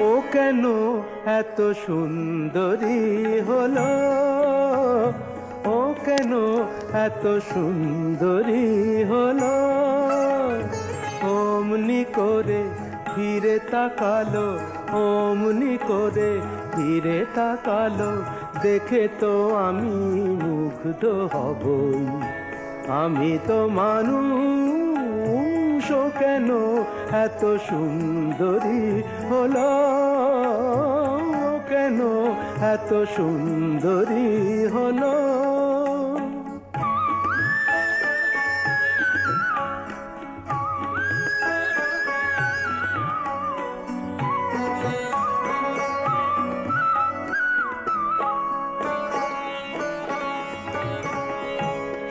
ও কেন এত সুন্দরী হলো, ও কেন এত সুন্দরী হলো। অমনি করে ফিরে তাকালো, অমনি করে ফিরে তাকালো, দেখে তো আমি মুগ্ধ হবই। আমি তো মানুষ, ও কেন এত সুন্দরী হলো, ও কেন এত সুন্দরী হলো।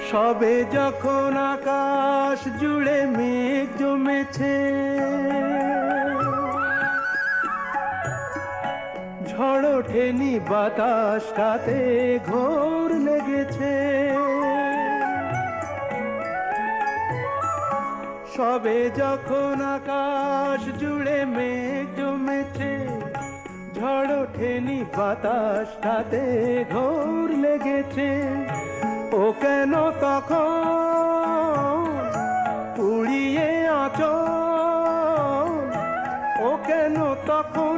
সবে যখন আকাশ জুড়ে মেঘ জমেছে, ঝড় ওঠেনি বাতাসটাতে ঘোর লেগেছে। সবে যখন আকাশ জুড়ে মেঘ জমেছে, ঝড় ওঠেনি বাতাসটাতে ঘোর লেগেছে। ও কেন তখন উড়িয়ে আঁচল, ও কেন তখন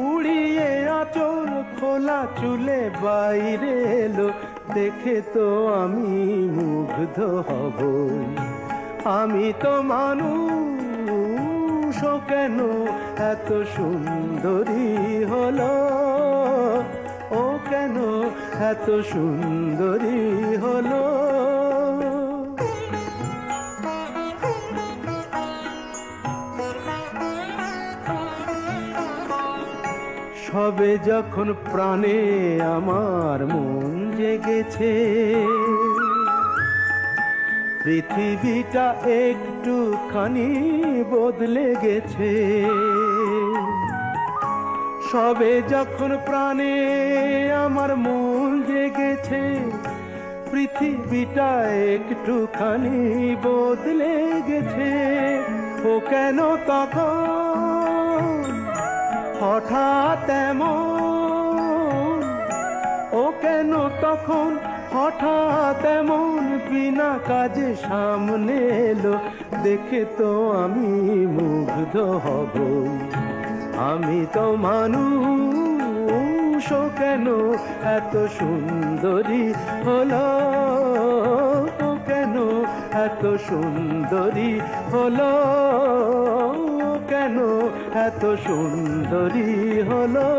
উড়িয়ে আঁচল, খোলা চুলে বাইরে এলো, দেখে তো আমি মুগ্ধ হব। আমি তো মানুষ, ও কেন এত সুন্দরী হলো, ও কেন এত সুন্দরী হলো। সবে যখন প্রাণে আমার মন জেগেছে, পৃথিবীটা একটুখানি বদলে গেছে। সবে যখন প্রাণে আমার মন জেগেছে, পৃথিবীটা একটুখানি বদলে গেছে। ও কেন তখন হঠাৎ এমন, ও কেন তখন হঠাৎ এমন বিনা কাজে সামনে এলো, দেখে তো আমি মুগ্ধ হব। আমি তো মানুষ, ও কেন এত সুন্দরী হলো, ও কেন এত সুন্দরী হলো, ও কেন এত সুন্দরী হলো।